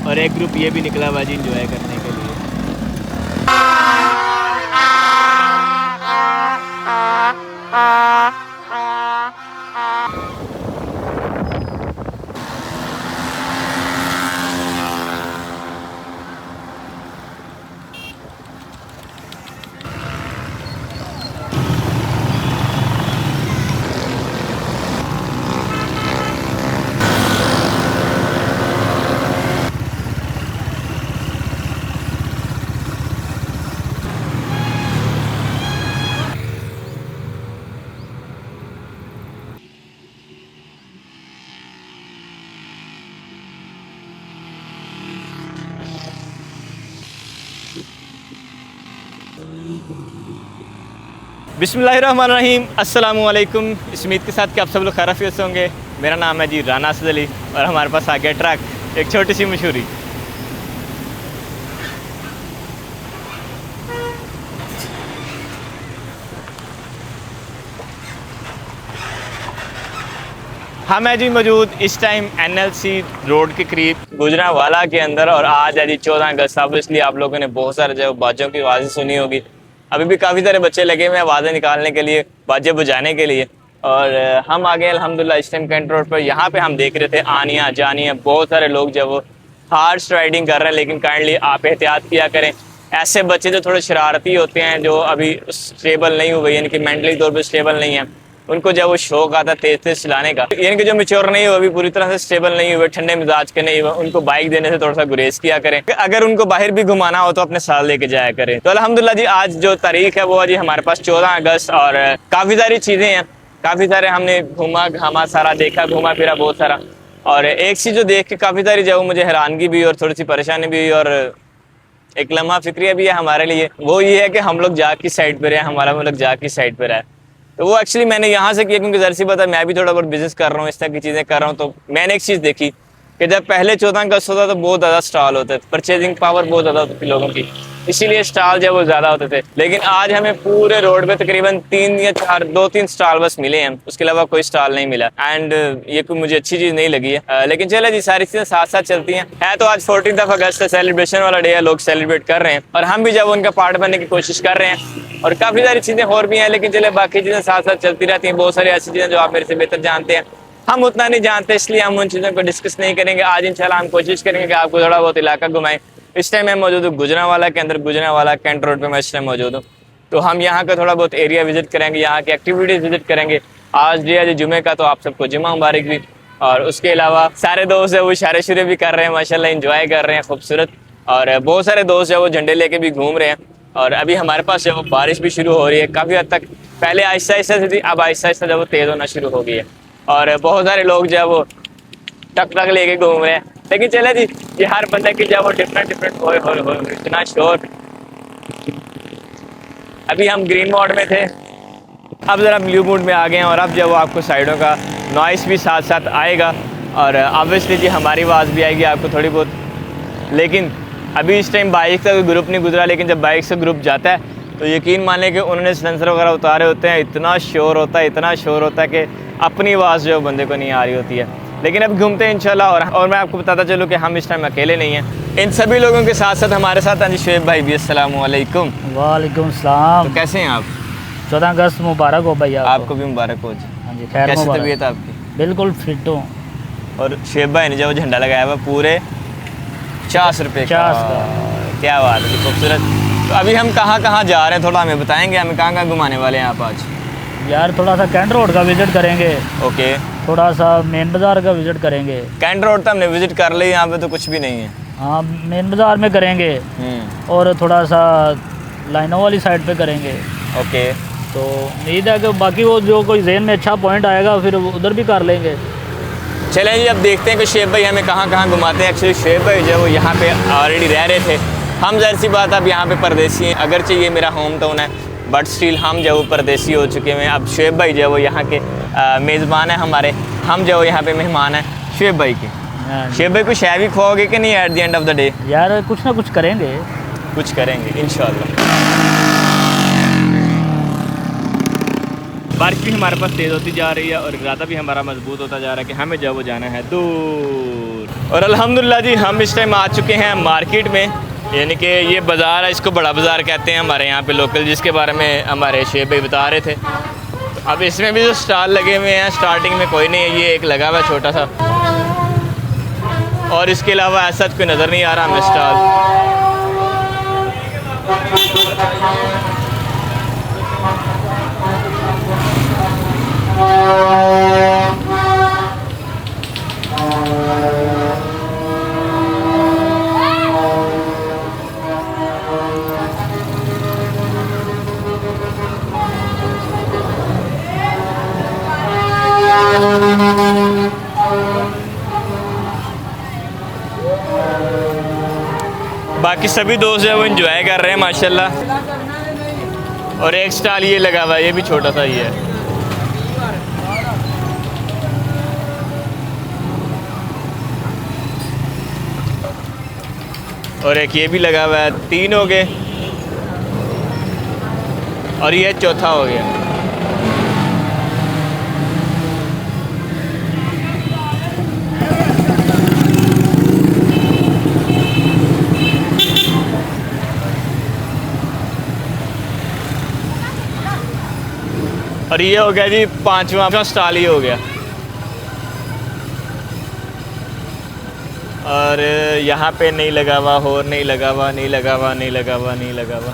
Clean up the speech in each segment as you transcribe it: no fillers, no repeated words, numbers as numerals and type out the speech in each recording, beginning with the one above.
और एक ग्रुप ये भी निकला हुआ जी इंजॉय करने के लिए। बिस्मिल्लाहिर्रहमानिर्रहीम, अस्सलामु अलैकुम। इस उम्मीद के साथ कि आप सब लोग खैरियत से होंगे। मेरा नाम है जी राना असद अली और हमारे पास आ गया ट्रक। एक छोटी सी मशहूरी। हम है जी मौजूद इस टाइम NLC रोड के करीब गुजरांवाला के अंदर, और आज है जी 14 अगस्त। अब इसलिए आप लोगों ने बहुत सारे जो बाजों की आवाज़ें सुनी होगी। अभी भी काफ़ी सारे बच्चे लगे हुए हैं आवाज़ें निकालने के लिए, बाजे बजाने के लिए। और हम आ गए अल्हम्दुलिल्लाह इस टाइम कैंट रोड पर। यहाँ पे हम देख रहे थे आनियाँ जानियाँ, बहुत सारे लोग जो वो हार्श राइडिंग कर रहे हैं। लेकिन काइंडली आप एहतियात किया करें। ऐसे बच्चे जो थोड़े शरारती होते हैं, जो अभी स्टेबल नहीं हुए, यानी कि मेंटली तौर पर स्टेबल नहीं है, उनको जब वो शौक आता है तेज तेज चलाने का, यानी कि जो मेच्योर नहीं हुए, अभी पूरी तरह से स्टेबल नहीं हुए, ठंडे मिजाज के नहीं हुए, उनको बाइक देने से थोड़ा सा गुरेज किया करें। अगर उनको बाहर भी घुमाना हो तो अपने साथ लेके जाया करें। तो अल्हम्दुलिल्लाह जी आज जो तारीख है वो जी हमारे पास 14 अगस्त, और काफ़ी सारी चीज़ें हैं, काफ़ी सारे हमने घूमा घामा सारा देखा, घूमा फिरा बहुत सारा। और एक चीज़ जो देख के काफ़ी सारी जो मुझे हैरानगी भी और थोड़ी सी परेशानी भी, और एक लम्हा फिक्रिया भी है हमारे लिए। वो ये है कि हम लोग जाग की साइड पर रहे, हमारा मुल्क जाग की साइड पर है। तो वो एक्चुअली मैंने यहाँ से किया क्योंकि ज़रा सी पता, मैं भी थोड़ा बहुत बिजनेस कर रहा हूँ, इस तरह की चीज़ें कर रहा हूँ। तो मैंने एक चीज़ देखी कि जब पहले 14 अगस्त होता तो बहुत ज़्यादा स्टॉल होते थे, परचेजिंग पावर बहुत ज़्यादा होती थी लोगों की, इसीलिए स्टॉल जो वो ज़्यादा होते थे। लेकिन आज हमें पूरे रोड पे तकरीबन 3 या 4, 2-3 स्टॉल बस मिले हैं, उसके अलावा कोई स्टॉल नहीं मिला। एंड ये कोई मुझे अच्छी चीज़ नहीं लगी है। लेकिन चले जी, सारी चीज़ें साथ साथ चलती हैं। है तो आज 14 अगस्त है, सेलिब्रेशन वाला डे है, लोग सेलिब्रेट कर रहे हैं और हम भी जब उनका पार्ट बनने की कोशिश कर रहे हैं। और काफ़ी सारी चीज़ें और भी हैं, लेकिन चले बाकी चीज़ें साथ साथ चलती रहती हैं। बहुत सारी ऐसी चीज़ें जो आप मेरे से बेहतर जानते हैं, हम उतना नहीं जानते, इसलिए हम उन चीज़ों को डिस्कस नहीं करेंगे। आज इंशाल्लाह हम कोशिश करेंगे कि आपको थोड़ा बहुत इलाका घुमाएं। इस टाइम मैं मौजूद हूँ गुजरांवाला के अंदर, गुजरांवाला कैंट रोड पे मैं इस टाइम मौजूद हूँ। तो हम यहाँ का थोड़ा बहुत एरिया विजिट करेंगे, यहाँ की एक्टिविटीज़ विजिट करेंगे। आज डे है जुमे का, तो आप सबको जुमा मुबारक भी। और उसके अलावा सारे दोस्त है वो इशारे शुरे भी कर रहे हैं, माशाल्लाह इंजॉय कर रहे हैं, खूबसूरत। और बहुत सारे दोस्त है वो झंडे लेके भी घूम रहे हैं। और अभी हमारे पास जो बारिश भी शुरू हो रही है काफ़ी हद तक, पहले आहिस्ता आहिस्ता से थी, अब आहिस्ता आहिस्ता जब वो तेज़ होना शुरू हो गई है। और बहुत सारे लोग जो है वो टक टक लेके घूम रहे हैं। लेकिन चले जी, ये हर बंदे की जो वो डिफरेंट हो इतना शोर। अभी हम ग्रीन मोड में थे, अब ज़रा ब्लू मोड में आ गए हैं, और अब जो वो आपको साइडों का नॉइस भी साथ साथ आएगा, और ऑब्वियसली जी हमारी आवाज़ भी आएगी आपको थोड़ी बहुत। लेकिन अभी इस टाइम बाइक का कोई ग्रुप नहीं गुजरा, लेकिन जब बाइक से ग्रुप जाता है तो यकीन मान लें कि उन्होंने सिलेंसर वगैरह उतारे होते हैं। इतना शोर होता है, इतना शोर होता है कि अपनी आवाज़ जो बंदे को नहीं आ रही होती है। लेकिन अब घूमते हैं इंशाल्लाह। और मैं आपको बताता चलूँ कि हम इस टाइम अकेले नहीं हैं, इन सभी लोगों के साथ साथ हमारे साथ हैं जी शुएब भाई भी। अस्सलामु अलैकुम। वालेकुम सलाम। तो कैसे हैं आप? 14 अगस्त मुबारक हो भैया। आपको भी मुबारक हो जी। हाँ जी, खैर कैसी मुबारक। तबीयत आपकी? बिल्कुल फिट हूँ। और शुएब भाई ने जो झंडा लगाया हुआ पूरे 50 रुपये का, क्या बात है, खूबसूरत। तो अभी हम कहाँ कहाँ जा रहे हैं थोड़ा हमें बताएंगे, हमें कहाँ कहाँ घुमाने वाले हैं आप आज? यार थोड़ा सा कैंट रोड का विज़िट करेंगे, ओके। थोड़ा सा मेन बाज़ार का विज़िट करेंगे। कैंट रोड तो हमने विजिट कर ली, यहाँ पे तो कुछ भी नहीं है। हाँ, मेन बाज़ार में करेंगे, और थोड़ा सा लाइनों वाली साइड पे करेंगे। ओके। तो उम्मीद है कि बाकी वो जो कोई जहन में अच्छा पॉइंट आएगा फिर उधर भी कर लेंगे। चलें जी, अब देखते हैं कि शुएब भाई हमें कहाँ कहाँ घुमाते हैं। एक्चुअली शुएब भाई जो है वो यहाँ पे ऑलरेडी रह रहे थे। हम ज़ाहिर सी बात अब यहाँ पे परदेसी हैं, अगरचे ये मेरा होम टाउन है, बट स्टिल हम जो वो परदेसी हो चुके हैं। अब शुएब भाई जो है वो यहाँ के मेज़बान है हमारे, हम जो यहाँ पे मेहमान हैं शुएब भाई के। शुएब भाई कुछ है भी खुआओगे कि नहीं at the end of the day? यार कुछ ना कुछ करेंगे, कुछ करेंगे इंशाल्लाह। बारिश भी हमारे पास तेज़ होती जा रही है और इरादा भी हमारा मजबूत होता जा रहा है कि हमें जो वो जाना है दूर। और अल्हम्दुलिल्लाह जी हम इस टाइम आ चुके हैं मार्केट में, यानी कि ये बाज़ार है, इसको बड़ा बाज़ार कहते हैं हमारे यहाँ पे लोकल, जिसके बारे में हमारे शेख भाई बता रहे थे। तो अब इसमें भी जो स्टॉल लगे हुए हैं, स्टार्टिंग में कोई नहीं है, ये एक लगा हुआ है छोटा सा, और इसके अलावा ऐसा कोई नज़र नहीं आ रहा हमें स्टॉल। बाकी सभी दोस्त जो है वो एंजॉय कर रहे हैं माशाल्लाह। और एक स्टॉल ये लगा हुआ है, ये भी छोटा सा ही है। और एक ये भी लगा हुआ है, 3 हो गए और ये चौथा हो गया। और ये हो गया जी 5वां स्टॉल ही हो गया। और यहाँ पे नहीं लगा हुआ, और नहीं लगा हुआ, नहीं लगा हुआ, नहीं लगा हुआ, नहीं लगा हुआ।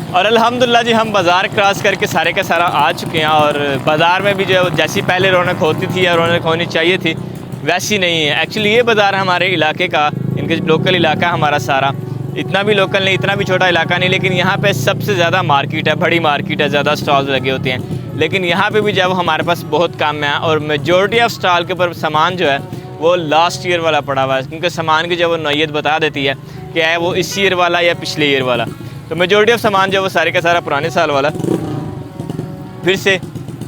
और अल्हम्दुलिल्लाह जी हम बाज़ार क्रॉस करके सारे का सारा आ चुके हैं। और बाज़ार में भी जो जैसी पहले रौनक होती थी या रौनक होनी चाहिए थी वैसी नहीं है। एक्चुअली ये बाज़ार हमारे इलाके का, इनके लोकल इलाका हमारा सारा, इतना भी लोकल नहीं, इतना भी छोटा इलाका नहीं, लेकिन यहाँ पे सबसे ज़्यादा मार्केट है, बड़ी मार्केट है, ज़्यादा स्टॉल्स लगे होते हैं। लेकिन यहाँ पे भी जो है हमारे पास बहुत कम है, और मेजॉरिटी ऑफ स्टॉल के ऊपर सामान जो है वो लास्ट ईयर वाला पड़ा हुआ है, क्योंकि सामान की जो वो नौयत बता देती है कि है वो इस ईयर वाला या पिछले ईयर वाला। तो मेजॉरिटी ऑफ सामान जो है वो सारे का सारा पुराने साल वाला। फिर से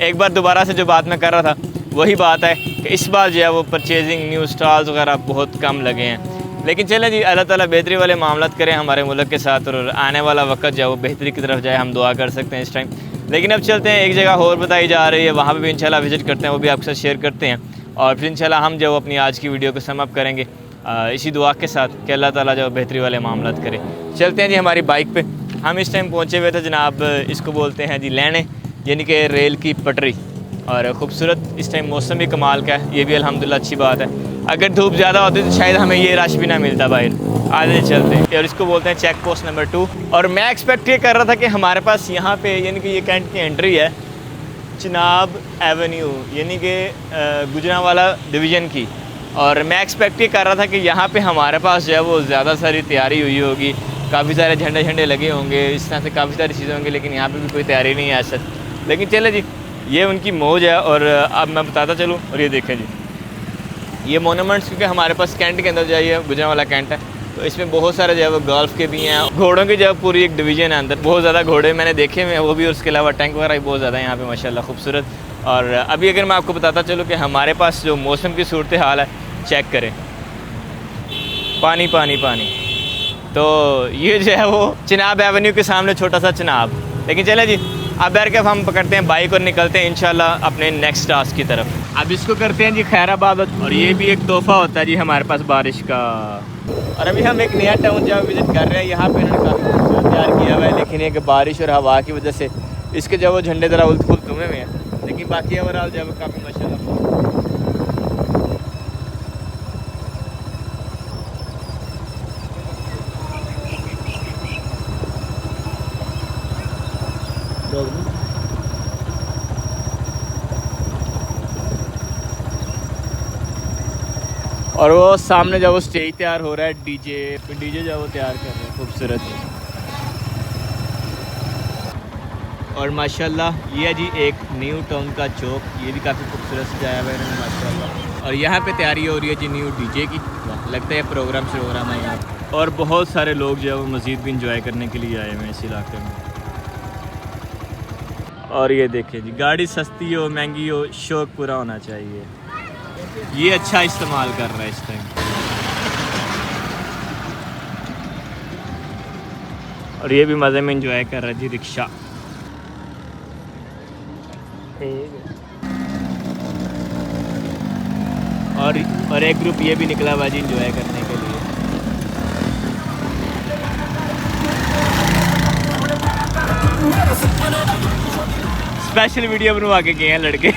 एक बार दोबारा से जो बात मैं कर रहा था वही बात है कि इस बार जो है वो परचेजिंग न्यू स्टॉल्स वगैरह बहुत कम लगे हैं। लेकिन चलें जी, अल्लाह ताला बेहतरी वाले मामलात करें हमारे मुल्क के साथ, और आने वाला वक्त जो है वो बेहतरी की तरफ जाए, हम दुआ कर सकते हैं इस टाइम। लेकिन अब चलते हैं, एक जगह और बताई जा रही है, वहाँ पर भी इंशाल्लाह विज़िट करते हैं, वो भी आपके साथ शेयर करते हैं। और फिर इंशाल्लाह हम जो अपनी आज की वीडियो को सम अप करेंगे इसी दुआ के साथ कि अल्लाह ताला जो बेहतरी वाले मामलात करे। चलते हैं जी हमारी बाइक पे। हम इस टाइम पहुँचे हुए थे जनाब, इसको बोलते हैं जी लैने, यानी कि रेल की पटरी। और ख़ूबसूरत इस टाइम मौसम भी कमाल का है, ये भी अल्हम्दुलिल्लाह अच्छी बात है। अगर धूप ज़्यादा होती तो शायद हमें ये रश भी ना मिलता बाहर। आगे चलते हैं, और इसको बोलते हैं चेक पोस्ट नंबर 2। और मैं एक्सपेक्ट ये कर रहा था कि हमारे पास यहाँ पे यानी कि ये कैंट की एंट्री है चिनाब एवेन्यू, यानी कि गुजरांवाला डिवीज़न की। और मैं एक्सपेक्ट ये कर रहा था कि यहाँ पे हमारे पास जो है वो ज़्यादा सारी तैयारी हुई होगी, काफ़ी सारे झंडे लगे होंगे, इस तरह से काफ़ी सारी चीज़ें होंगी, लेकिन यहाँ पे भी कोई तैयारी नहीं है ऐसा। लेकिन चले जी, ये उनकी मौज है। और अब मैं बताता चलूँ, और ये देखें जी, ये मोनूमेंट्स, क्योंकि हमारे पास कैंट के अंदर जो है ये गुजरांवाला कैंट है, तो इसमें बहुत सारे जो है वो गोल्फ के भी हैं, घोड़ों की जो है पूरी एक डिवीज़न है अंदर, बहुत ज़्यादा घोड़े मैंने देखे हुए हैं वो भी, और उसके अलावा टैंक वगैरह भी बहुत ज़्यादा है यहाँ पे माशाल्लाह खूबसूरत। और अभी अगर मैं आपको बताता चलूँ कि हमारे पास जो मौसम की सूरत हाल है, चेक करें, पानी पानी पानी। तो ये जो है वो चिनाब एवेन्यू के सामने छोटा सा चिनाब। लेकिन चले जी, अब बैठ के हम पकड़ते हैं बाइक और निकलते हैं इंशाल्लाह अपने नेक्स्ट टास्क की तरफ। अब इसको करते हैं जी खैराबाद, और ये भी एक तोहफ़ा होता है जी हमारे पास बारिश का। और अभी हम एक नया टाउन जहाँ विज़िट कर रहे हैं, यहाँ पे इन्होंने काफ़ी खूबसूरत तैयार किया हुआ है, लेकिन एक बारिश और हवा की वजह से इसके जो वो झंडे ज़रा उलट पुलट घूमे हुए हैं, लेकिन बाकी ओवरऑल जो है काफ़ी माशाल्लाह। और वो सामने जब वो स्टेज तैयार हो रहा है, डीजे जब वो तैयार कर रहे हैं खूबसूरत। और माशाल्लाह ये है जी एक न्यू टाउन का चौक, ये भी काफ़ी खूबसूरत सजाया हुआ है इन्होंने माशाल्लाह। और यहाँ पे तैयारी हो रही है जी न्यू डीजे की, लगता है प्रोग्राम शोग्राम है यहाँ। और बहुत सारे लोग जो है वो मज़ीद भी इंजॉय करने के लिए आए हुए हैं इस इलाके में। और ये देखिए जी, गाड़ी सस्ती हो महंगी हो, शौक पूरा होना चाहिए। ये अच्छा इस्तेमाल कर रहा है इस टाइम। और ये भी मज़े में इंजॉय कर रहा है जी, रिक्शा। और एक ग्रुप ये भी निकला हुआ जी इंजॉय करने के लिए। स्पेशल वीडियो बनवा के गए हैं लड़के।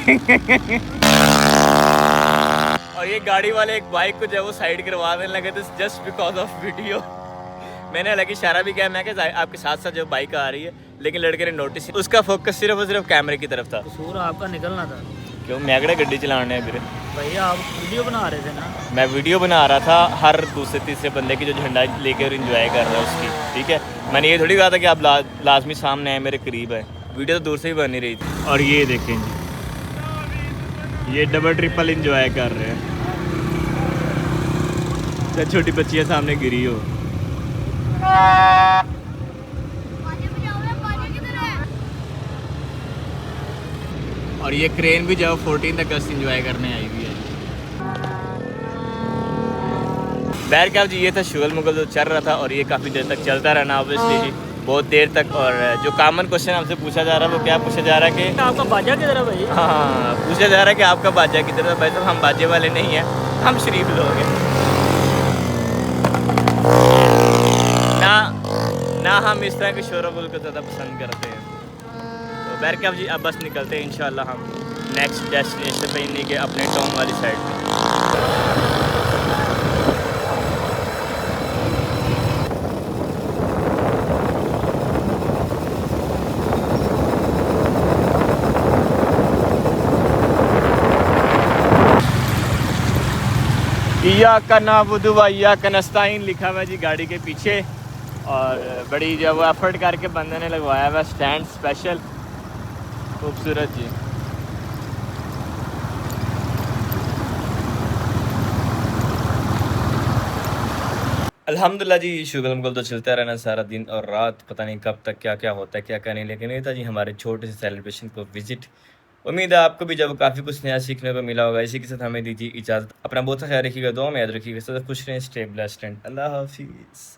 और ये गाड़ी वाले एक बाइक को जब वो साइड करवा देने लगे थे जस्ट बिकॉज ऑफ वीडियो। मैंने हालांकि इशारा भी किया, मैं क्या आपके साथ साथ जो बाइक आ रही है, लेकिन लड़के ने नोटिस, उसका फोकस सिर्फ और सिर्फ कैमरे की तरफ था। कसूर आपका निकलना था। क्यों, मैं अगड़े गड्डी चलाने है। भैया आप वीडियो बना रहे थे ना। मैं वीडियो बना रहा था हर दूसरे तीसरे बंदे की जो झंडा लेके और इंजॉय कर रहा है उसकी, ठीक है। मैंने ये थोड़ी कहा था कि आप लाजमी सामने आए, मेरे करीब है। वीडियो तो दूर से ही बन ही रही थी। और ये देखें जी, ये डबल ट्रिपल इंजॉय कर रहे हैं। जब छोटी बच्चियाँ सामने गिरी हो। और ये क्रेन भी जो 14 अगस्त इंजॉय करने आई हुई है। बैर क्या जी, ये था शुगल मुगल जो चल रहा था, और ये काफ़ी देर तक चलता रहना ऑब्वियसली जी, बहुत देर तक। और जो कॉमन क्वेश्चन हमसे पूछा जा रहा है वो क्या पूछा जा रहा है कि आपका बाजा किधर है भाई? हाँ, पूछा जा रहा है कि आपका बाजा किधर है। भाई तो हम बाजे वाले नहीं हैं, हम शरीफ लोग हैं ना हम इस तरह के शोर गुल को ज़्यादा पसंद करते हैं। तो बैर क्या जी, अब बस निकलते हैं इंशाल्लाह हम नेक्स्ट डेस्टिनेशन पे, इन्हीं के अपने टाउन वाली साइड पे। इया का नाबुदु व इया का नस्ताइन लिखा हुआ जी गाड़ी के पीछे। और बड़ी जो वो एफर्ट करके बंदे ने लगवाया हुआ स्टैंड स्पेशल, खूबसूरत जी। अल्हम्दुलिल्लाह जी, शुगल मुगल तो चलता रहना सारा दिन और रात, पता नहीं कब तक क्या क्या होता है क्या क्या नहीं। लेकिन ये था जी हमारे छोटे से सेलिब्रेशन को विजिट। उम्मीद है आपको भी जब काफ़ी कुछ नया सीखने को मिला होगा। इसी के साथ हमें दीजिए इजाज़त। अपना बहुत सा ख्याल रखिएगा, दुआ में याद रखिएगा। सब खुश रहें, स्टे ब्लेस्ड एंड अल्लाह हाफिज़।